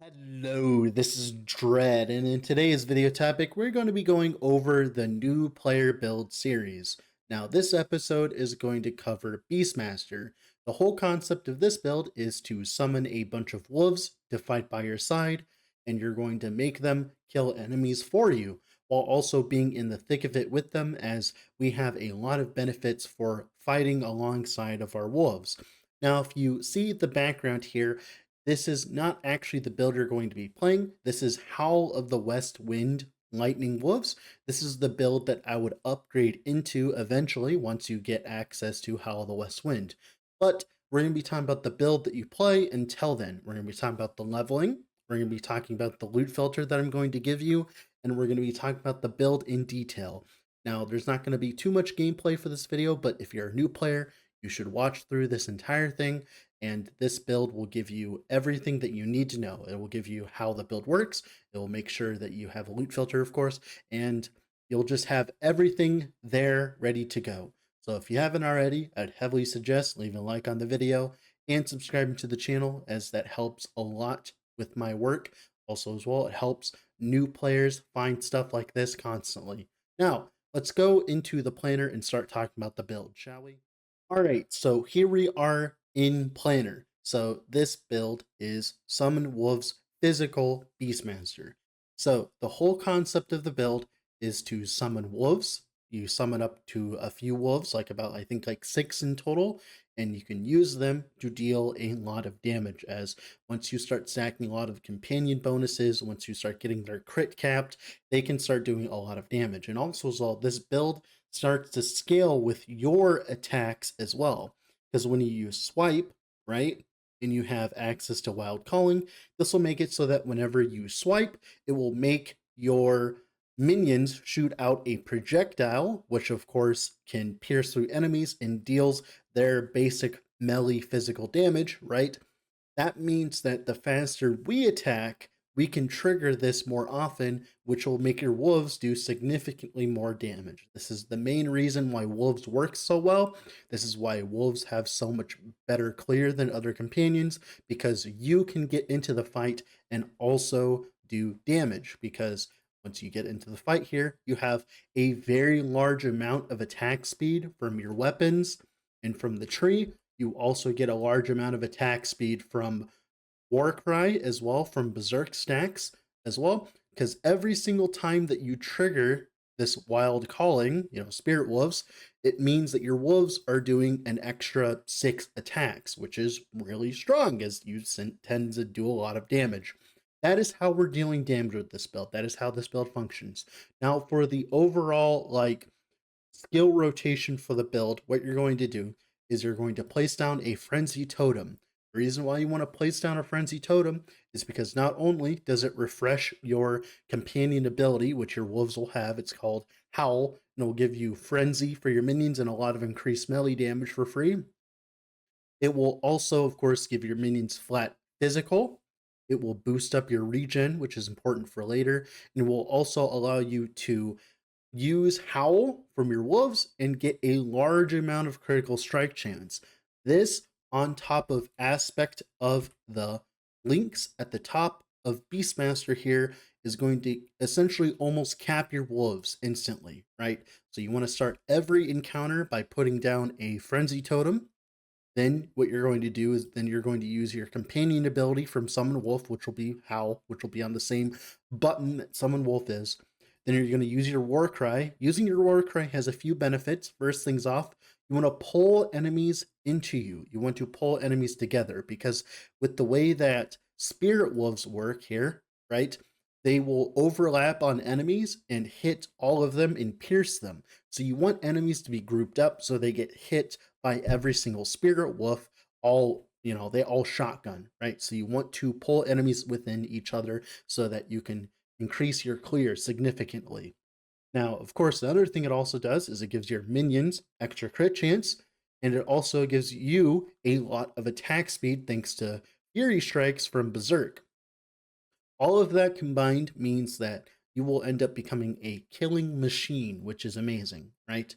Hello, this is Dread, and in today's video topic, we're going to be going over the new player build series. Now, this episode is going to cover Beastmaster. The whole concept of this build is to summon a bunch of wolves to fight by your side, and you're going to make them kill enemies for you, while also being in the thick of it with them, as we have a lot of benefits for fighting alongside of our wolves. Now, if you see the background here, this is not actually the build you're going to be playing. This is Howl of the West Wind Lightning Wolves. This is the build that I would upgrade into eventually once you get access to Howl of the West Wind. But we're going to be talking about the build that you play until then. We're going to be talking about the leveling. We're going to be talking about the loot filter that I'm going to give you. And we're going to be talking about the build in detail. Now, there's not going to be too much gameplay for this video, but if you're a new player, you should watch through this entire thing, and this build will give you everything that you need to know. It will give you how the build works. It will make sure that you have a loot filter, of course, and you'll just have everything there ready to go. So if you haven't already, I'd heavily suggest leaving a like on the video and subscribing to the channel, as that helps a lot with my work. Also, as well, it helps new players find stuff like this constantly. Now, let's go into the planner and start talking about the build, shall we? All right, so here we are in Planner. So this build is Summon Wolf's Physical Beastmaster. So the whole concept of the build is to summon wolves. You summon up to a few wolves, like about, I think, like 6 in total, and you can use them to deal a lot of damage, as once you start stacking a lot of companion bonuses, once you start getting their crit capped, they can start doing a lot of damage. And also, as well, this build starts to scale with your attacks as well. Because when you use swipe, right, and you have access to wild calling, this will make it so that whenever you swipe, it will make your minions shoot out a projectile, which of course can pierce through enemies and deals their basic melee physical damage, right? That means that the faster we attack, we can trigger this more often, which will make your wolves do significantly more damage. This is the main reason why wolves work so well. This is why wolves have so much better clear than other companions, because you can get into the fight and also do damage, because once you get into the fight here, you have a very large amount of attack speed from your weapons and from the tree. You also get a large amount of attack speed from Warcry as well, from Berserk stacks as well, because every single time that you trigger this wild calling, Spirit Wolves, it means that your wolves are doing an extra 6 attacks, which is really strong, as you tend to do a lot of damage. That is how we're dealing damage with this build. That is how this build functions. Now, for the overall, skill rotation for the build, what you're going to do is you're going to place down a Frenzy Totem. The reason why you want to place down a Frenzy Totem is because not only does it refresh your companion ability, which your wolves will have, it's called Howl, and it will give you Frenzy for your minions and a lot of increased melee damage for free. It will also, of course, give your minions flat physical. It will boost up your regen, which is important for later, and it will also allow you to use Howl from your wolves and get a large amount of critical strike chance. This, on top of aspect of the links at the top of Beastmaster here, is going to essentially almost cap your wolves instantly, right? So you want to start every encounter by putting down a Frenzy Totem. Then what you're going to do is then you're going to use your companion ability from Summon Wolf, which will be Howl, which will be on the same button that Summon Wolf is. Then you're going to use your Warcry. Using your Warcry has a few benefits. First things off, you want to pull enemies into you. You want to pull enemies together, because with the way that Spirit Wolves work here, right, they will overlap on enemies and hit all of them and pierce them. So you want enemies to be grouped up so they get hit by every single Spirit Wolf, they all shotgun, right? So you want to pull enemies within each other so that you can increase your clear significantly. Now, of course, the other thing it also does is it gives your minions extra crit chance, and it also gives you a lot of attack speed thanks to Fury Strikes from Berserk. All of that combined means that you will end up becoming a killing machine, which is amazing, right?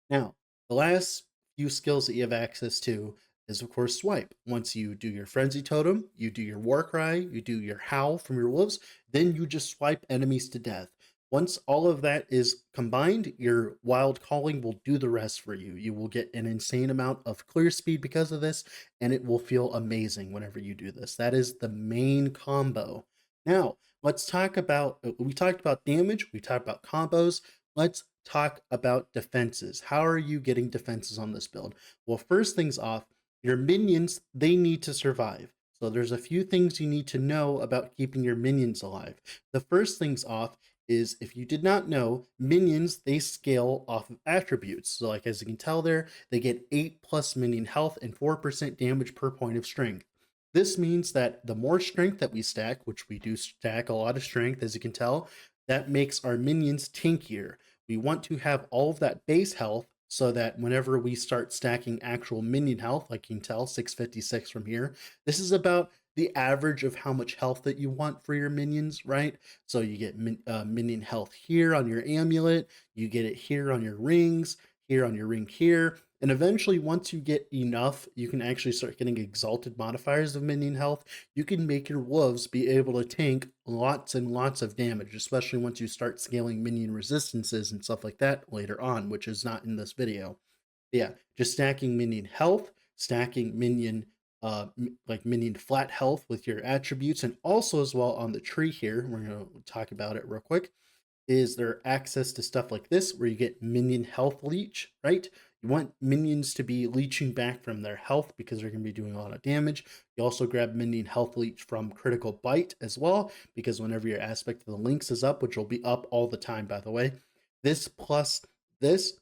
Now, the last few skills that you have access to is, of course, swipe. Once you do your frenzy totem, you do your war cry, you do your howl from your wolves, then you just swipe enemies to death. Once all of that is combined, your wild calling will do the rest for you. You will get an insane amount of clear speed because of this, and it will feel amazing whenever you do this. That is the main combo. Now, let's talk about we talked about damage, we talked about combos. Let's talk about defenses. How are you getting defenses on this build? Well, first things off, your minions, they need to survive. So there's a few things you need to know about keeping your minions alive. The first things off is, if you did not know, minions, they scale off of attributes. So like as you can tell there, they get 8 plus minion health and 4% damage per point of strength. This means that the more strength that we stack, which we do stack a lot of strength, as you can tell, that makes our minions tankier. We want to have all of that base health so that whenever we start stacking actual minion health, like you can tell, 656 from here, this is about the average of how much health that you want for your minions, right? So you get minion health here on your amulet, you get it here on your rings, here on your ring here, and eventually, once you get enough, you can actually start getting exalted modifiers of minion health. You can make your wolves be able to tank lots and lots of damage, especially once you start scaling minion resistances and stuff like that later on, which is not in this video. Yeah, just stacking minion health, stacking minion like minion flat health with your attributes, and also as well on the tree here, we're going to talk about it real quick, is there access to stuff like this where you get minion health leech, right? You want minions to be leeching back from their health because they're going to be doing a lot of damage. You also grab minion health leech from critical bite as well, because whenever your aspect of the lynx is up, which will be up all the time, by the way, this plus this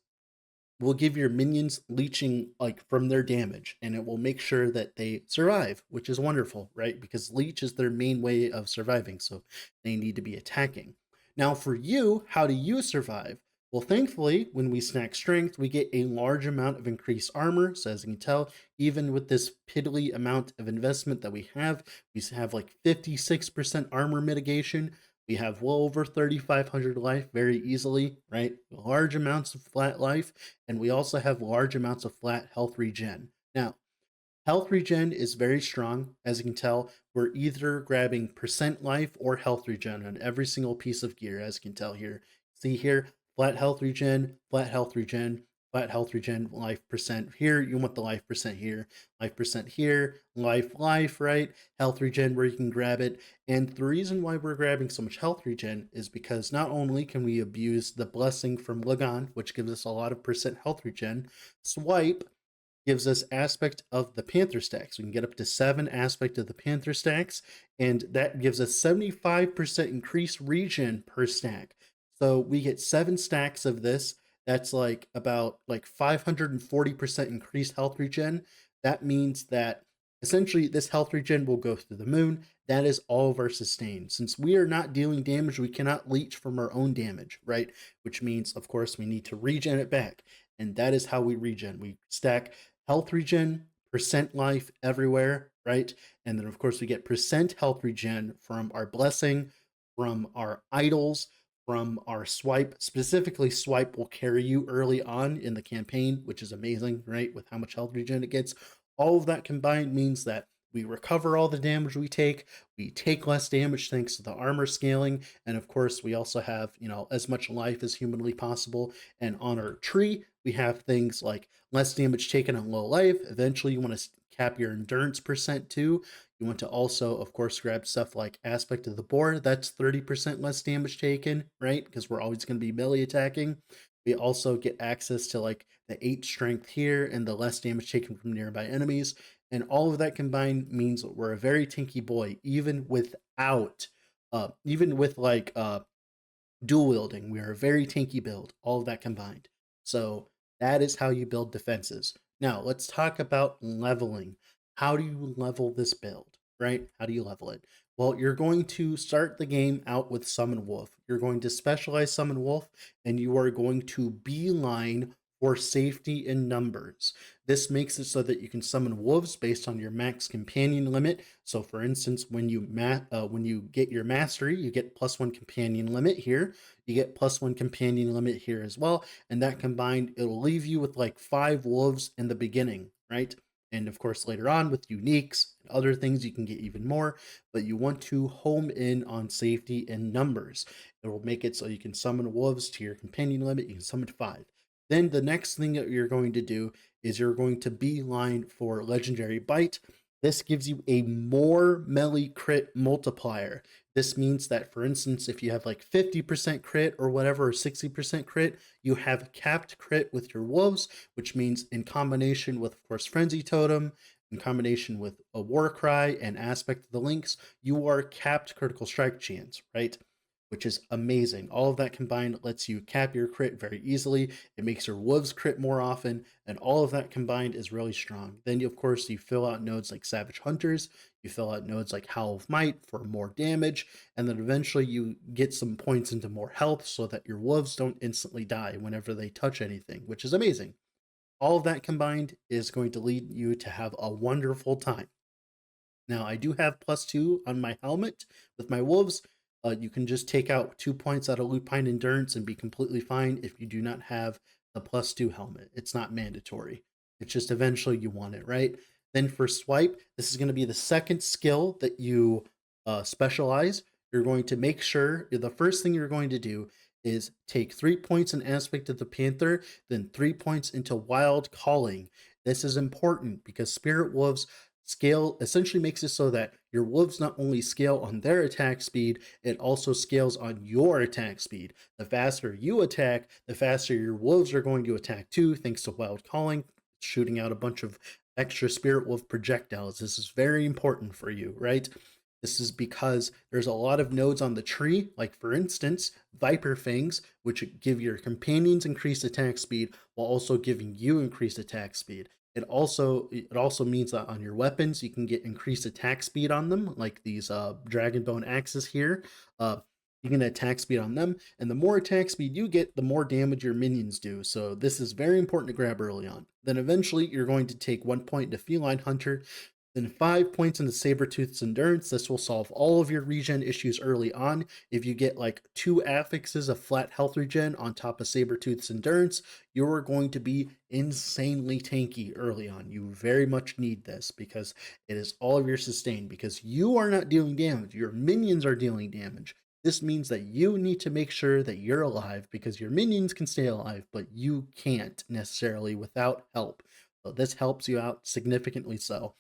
will give your minions leeching like from their damage, and it will make sure that they survive, which is wonderful, right? Because leech is their main way of surviving, so they need to be attacking. Now for you, how do you survive? Well, thankfully, when we snack strength, we get a large amount of increased armor. So as you can tell, even with this piddly amount of investment that we have like 56% armor mitigation. We have well over 3,500 life very easily, right? Large amounts of flat life, and we also have large amounts of flat health regen. Now, health regen is very strong. As you can tell, we're either grabbing percent life or health regen on every single piece of gear, as you can tell here. See here, flat health regen, flat health regen, flat health regen, life percent here. You want the life percent here, life, right? Health regen where you can grab it. And the reason why we're grabbing so much health regen is because not only can we abuse the blessing from Lagan, which gives us a lot of percent health regen, swipe gives us aspect of the panther stacks. We can get up to 7 aspect of the panther stacks, and that gives us 75% increased regen per stack. So we get 7 stacks of this. That's like about like 540% increased health regen. That means that essentially this health regen will go through the moon. That is all of our sustain. Since we are not dealing damage, we cannot leech from our own damage, right? Which means, of course, we need to regen it back. And that is how we regen. We stack health regen, percent life everywhere, right? And then, of course, we get percent health regen from our blessing, from our idols, from our swipe. Specifically, swipe will carry you early on in the campaign, which is amazing, right? With how much health regen it gets. All of that combined means that we recover all the damage we take less damage thanks to the armor scaling, and of course, we also have, as much life as humanly possible. And on our tree, we have things like less damage taken on low life. Eventually, you want to cap your endurance percent too. You want to also, of course, grab stuff like aspect of the boar. That's 30% less damage taken, right? Because we're always going to be melee attacking. We also get access to like the 8 strength here and the less damage taken from nearby enemies. And all of that combined means we're a very tanky boy, even with like dual wielding. We are a very tanky build, all of that combined. So that is how you build defenses. Now let's talk about leveling. How do you level this build, right? How do you level it? Well, you're going to start the game out with Summon Wolf. You're going to specialize Summon Wolf, and you are going to beeline for safety in numbers. This makes it so that you can summon wolves based on your max companion limit. So for instance, when you get your mastery, you get +1 companion limit here. You get +1 companion limit here as well. And that combined, it'll leave you with like 5 wolves in the beginning, right? And of course, later on with uniques and other things, you can get even more, but you want to home in on safety and numbers. It will make it so you can summon wolves to your companion limit. You can summon 5. Then the next thing that you're going to do is you're going to beeline for legendary bite. This gives you a more melee crit multiplier. This means that, for instance, if you have like 50% crit or whatever, or 60% crit, you have capped crit with your wolves, which means in combination with, of course, Frenzy Totem, in combination with a War Cry and Aspect of the Lynx, you are capped critical strike chance, right? Which is amazing. All of that combined lets you cap your crit very easily. It makes your wolves crit more often, and all of that combined is really strong. Then, of course, you fill out nodes like Savage Hunters, you fill out nodes like Howl of Might for more damage, and then eventually you get some points into more health so that your wolves don't instantly die whenever they touch anything, which is amazing. All of that combined is going to lead you to have a wonderful time. Now, I do have +2 on my helmet with my wolves. You can just take out 2 points out of Lupine Endurance and be completely fine if you do not have the +2 helmet. It's not mandatory. It's just eventually you want it, right? Then for swipe, this is going to be the second skill that you specialize. You're going to make sure the first thing you're going to do is take 3 points in Aspect of the Panther, then 3 points into Wild Calling. This is important because Spirit Wolves scale essentially makes it so that your wolves not only scale on their attack speed, it also scales on your attack speed. The faster you attack, the faster your wolves are going to attack too, thanks to Wild Calling, shooting out a bunch of extra Spirit Wolf projectiles. This is very important for you, right? This is because there's a lot of nodes on the tree, like for instance, Viper Fangs, which give your companions increased attack speed while also giving you increased attack speed. It also means that on your weapons you can get increased attack speed on them, like these dragon bone axes here. You can attack speed on them, and the more attack speed you get, the more damage your minions do. So this is very important to grab early on. Then eventually you're going to take 1 point to Feline Hunter, then 5 points into Sabertooth's Endurance. This will solve all of your regen issues early on. If you get like 2 affixes of flat health regen on top of Sabertooth's Endurance, you're going to be insanely tanky early on. You very much need this because it is all of your sustain, because you are not dealing damage. Your minions are dealing damage. This means that you need to make sure that you're alive because your minions can stay alive, but you can't necessarily without help. So this helps you out significantly so.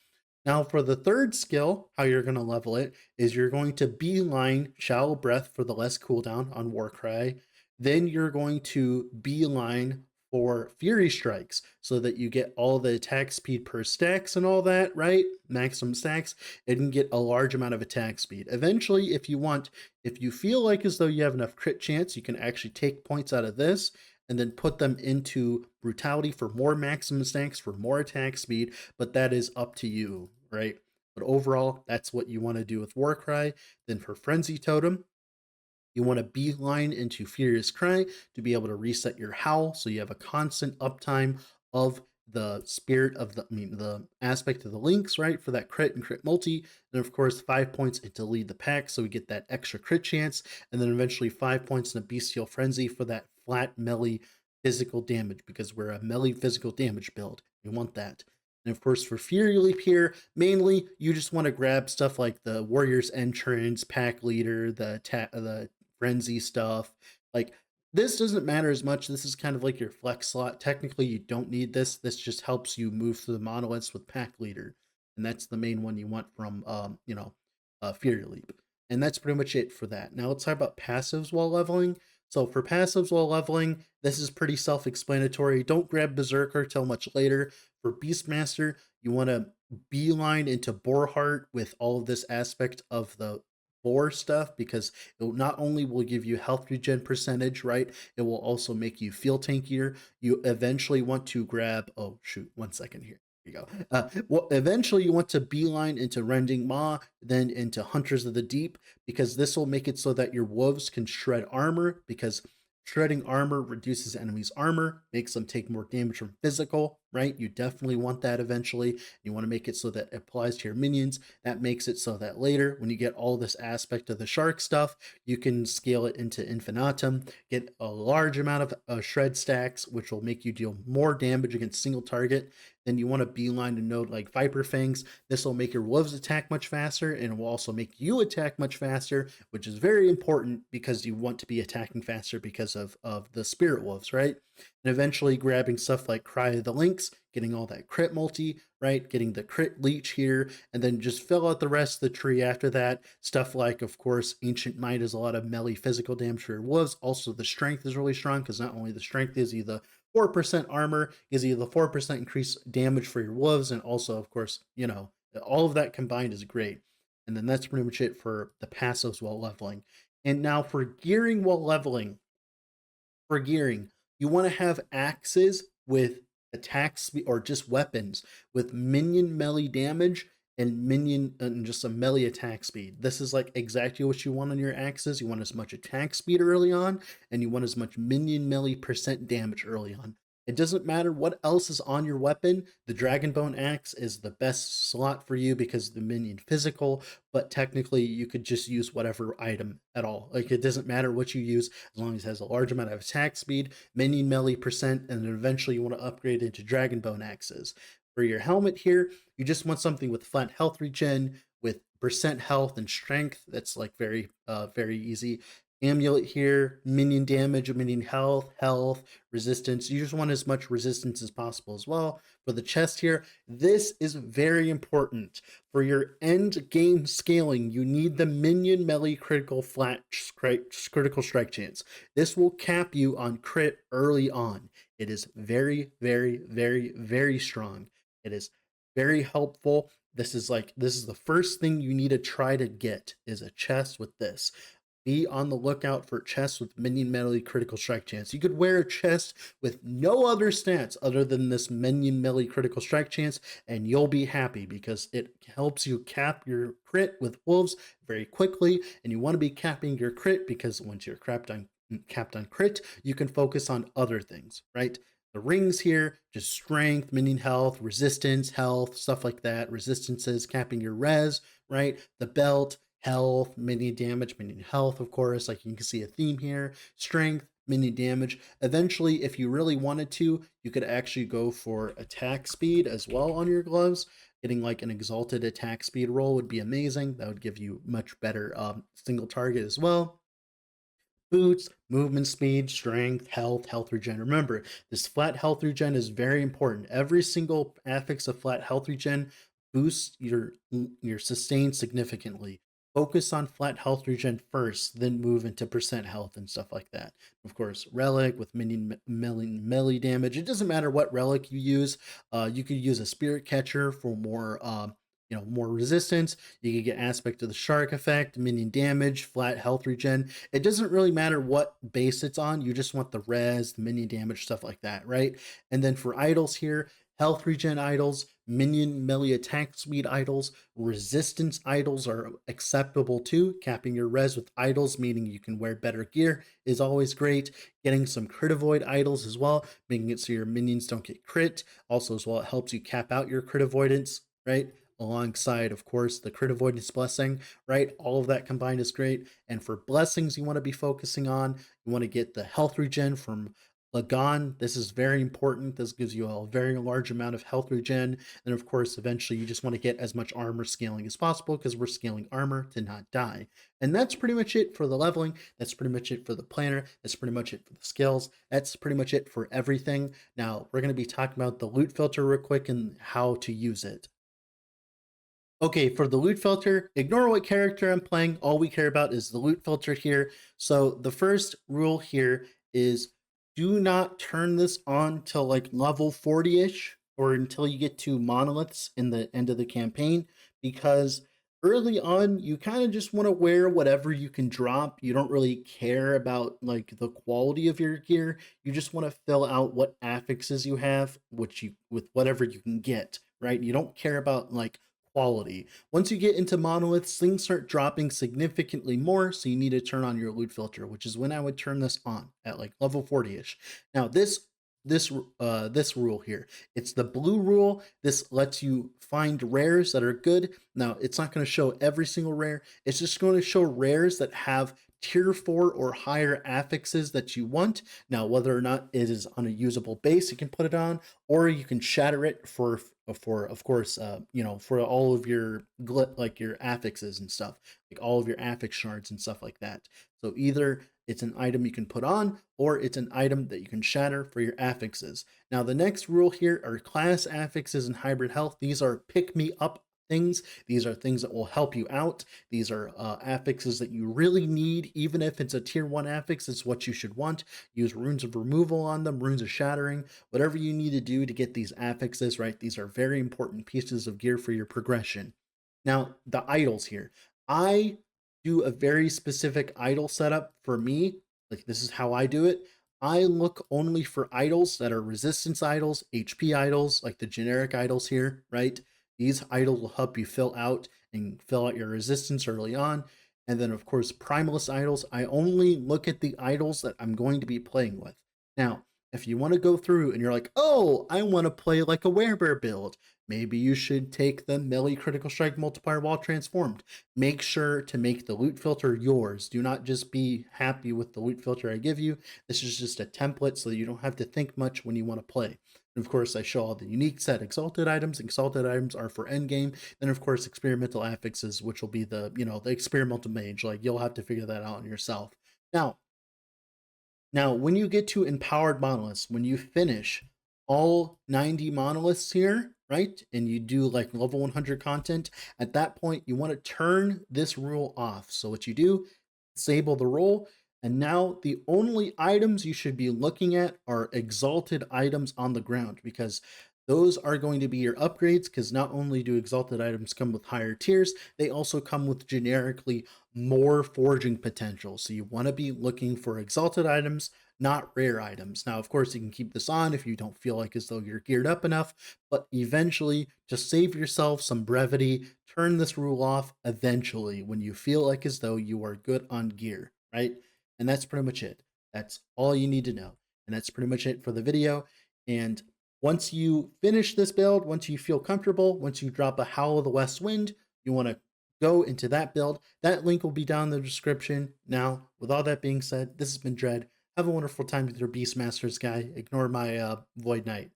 Now, for the third skill, how you're going to level it is you're going to beeline Shallow Breath for the less cooldown on Warcry. Then you're going to beeline for Fury Strikes so that you get all the attack speed per stacks and all that, right? Maximum stacks, and get a large amount of attack speed. Eventually, if you want, if you feel like as though you have enough crit chance, you can actually take points out of this and then put them into Brutality for more maximum stacks, for more attack speed, but that is up to you, right? But overall, that's what you want to do with Warcry. Then for Frenzy Totem, you want to beeline into Furious Cry to be able to reset your Howl, so you have a constant uptime of the spirit of the aspect of the links, right? For that crit and crit multi. Then of course 5 points into Lead the Pack, so we get that extra crit chance, and then eventually 5 points in a Bestial Frenzy for that flat melee physical damage, because we're a melee physical damage build. We want that. And of course, for Fury Leap here, mainly you just want to grab stuff like the Warrior's Entrance, Pack Leader, the Frenzy stuff. Like, this doesn't matter as much. This is kind of like your flex slot. Technically, you don't need this. This just helps you move through the monoliths with Pack Leader, and that's the main one you want from Fury Leap. And that's pretty much it for that. Now let's talk about passives while leveling. So for passives while leveling, this is pretty self-explanatory. Don't grab Berserker till much later. For Beastmaster, you want to beeline into Boarheart with all of this aspect of the boar stuff, because it not only will give you health regen percentage, right? It will also make you feel tankier. You eventually want to grab, oh shoot, 1 second here. Here you go. Well, eventually you want to beeline into Rending Maw, then into Hunters of the Deep, because this will make it so that your wolves can shred armor, because shredding armor reduces enemies' armor, makes them take more damage from physical, right? You definitely want that eventually. You want to make it so that it applies to your minions. That makes it so that later, when you get all this aspect of the shark stuff, you can scale it into infinitum, get a large amount of shred stacks, which will make you deal more damage against single target. then you want to beeline a node like Viper Fangs. This will make your wolves attack much faster, and it will also make you attack much faster, which is very important because you want to be attacking faster because of the spirit wolves, right? And eventually grabbing stuff like Cry of the Lynx, getting all that crit multi, right? Getting the crit leech here, and then just fill out the rest of the tree after that. Stuff like, of course, Ancient Might does a lot of melee physical damage for your wolves. Also, the strength is really strong because not only the strength gives you the 4% armor, gives you the 4% increased damage for your wolves, and also, of course, all of that combined is great. And then that's pretty much it for the passives while leveling. And now for gearing while leveling, for gearing, you want to have axes with attack speed or just weapons with minion melee damage and minion and just a melee attack speed. This is like exactly what you want on your axes. You want as much attack speed early on, and you want as much minion melee percent damage early on. It doesn't matter what else is on your weapon. The Dragonbone Axe is the best slot for you because the minion physical, but technically you could just use whatever item at all. Like it doesn't matter what you use as long as it has a large amount of attack speed, minion melee percent, and then eventually you want to upgrade into Dragonbone Axes. For your helmet here, you just want something with flat health regen, with percent health and strength. That's like very easy. Amulet here, minion damage, minion health, resistance. You just want as much resistance as possible as well. For the chest here, this is very important. For your end game scaling, you need the minion melee critical critical strike chance. This will cap you on crit early on. It is very strong. It is very helpful. This is the first thing you need to try to get is a chest with this. Be on the lookout for chests with minion melee critical strike chance. You could wear a chest with no other stats other than this minion melee critical strike chance, and you'll be happy because it helps you cap your crit with wolves very quickly. And you want to be capping your crit because once you're capped on crit, you can focus on other things, right? The rings here, just strength, minion health, resistance, health, stuff like that. Resistances, capping your res, right? The belt, health, minion damage, minion health, of course. Like you can see a theme here. Strength, minion damage. Eventually, if you really wanted to, you could actually go for attack speed as well on your gloves. Getting like an exalted attack speed roll would be amazing. That would give you much better single target as well. Boots, movement speed, strength, health regen. Remember, this flat health regen is very important. Every single affix of flat health regen boosts your sustain significantly. Focus on flat health regen first, then move into percent health and stuff like that. Of course, relic with minion melee damage. It doesn't matter what relic you use. You could use a spirit catcher for more resistance. You can get aspect of the shark effect, minion damage, flat health regen. It doesn't really matter what base it's on. You just want the res, the minion damage, stuff like that, right? And then for idols here, health regen idols, minion melee attack speed idols, resistance idols are acceptable too. Capping your res with idols, meaning you can wear better gear, is always great. Getting some crit avoid idols as well, making it so your minions don't get crit. Also, as well, it helps you cap out your crit avoidance, right? Alongside, of course, the crit avoidance blessing, right? All of that combined is great. And for blessings, you want to be focusing on, you want to get the health regen from Lagan. This is very important. This gives you a very large amount of health regen. And of course, eventually, you just want to get as much armor scaling as possible because we're scaling armor to not die. And that's pretty much it for the leveling. That's pretty much it for the planner. That's pretty much it for the skills. That's pretty much it for everything. Now, we're going to be talking about the loot filter real quick and how to use it. Okay, for the loot filter, ignore what character I'm playing. All we care about is the loot filter here. So the first rule here is do not turn this on till like level 40-ish or until you get to monoliths in the end of the campaign, because early on you kind of just want to wear whatever you can drop. You don't really care about like the quality of your gear. You just want to fill out what affixes you have, which you with whatever you can get, right? You don't care about like quality. Once you get into monoliths, things start dropping significantly more, so you need to turn on your loot filter, which is when I would turn this on at like level 40-ish. Now this rule here, it's the blue rule. This lets you find rares that are good. Now it's not going to show every single rare. It's just going to show rares that have tier 4 or higher affixes that you want. Now, whether or not it is on a usable base, you can put it on, or you can shatter it for of course, for all of your like your affixes and stuff, like all of your affix shards and stuff like that. So either it's an item you can put on, or it's an item that you can shatter for your affixes. Now, the next rule here are class affixes and hybrid health. These are pick me up things. These are things that will help you out. These are affixes that you really need. Even if it's a tier 1 affix, it's what you should want. Use runes of removal on them, runes of shattering, whatever you need to do to get these affixes, right? These are very important pieces of gear for your progression. Now, the idols here. I do a very specific idol setup for me. Like, this is how I do it. I look only for idols that are resistance idols, HP idols, like the generic idols here, right? These idols will help you fill out your resistance early on. And then, of course, primalist idols. I only look at the idols that I'm going to be playing with. Now, if you want to go through and you're like, oh, I want to play like a werebear build, maybe you should take the melee critical strike multiplier while transformed. Make sure to make the loot filter yours. Do not just be happy with the loot filter I give you. This is just a template so that you don't have to think much when you want to play. And of course, I show all the unique set exalted items. Exalted items are for endgame. Then, of course, experimental affixes, which will be the experimental mage. Like, you'll have to figure that out on yourself. Now, when you get to empowered monoliths, when you finish all 90 monoliths here, right, and you do like level 100 content, at that point, you want to turn this rule off. So what you do, disable the rule, and now the only items you should be looking at are exalted items on the ground, because those are going to be your upgrades, because not only do exalted items come with higher tiers, they also come with generically more forging potential. So you want to be looking for exalted items, not rare items. Now, of course, you can keep this on if you don't feel like as though you're geared up enough, but eventually, just save yourself some brevity, turn this rule off eventually when you feel like as though you are good on gear, right? And that's pretty much it. That's all you need to know. And that's pretty much it for the video. And once you finish this build, once you feel comfortable, once you drop a Howl of the West Wind, you want to go into that build. That link will be down in the description. Now, with all that being said, this has been Dread. Have a wonderful time with your Beastmasters, guy. Ignore my Void Knight.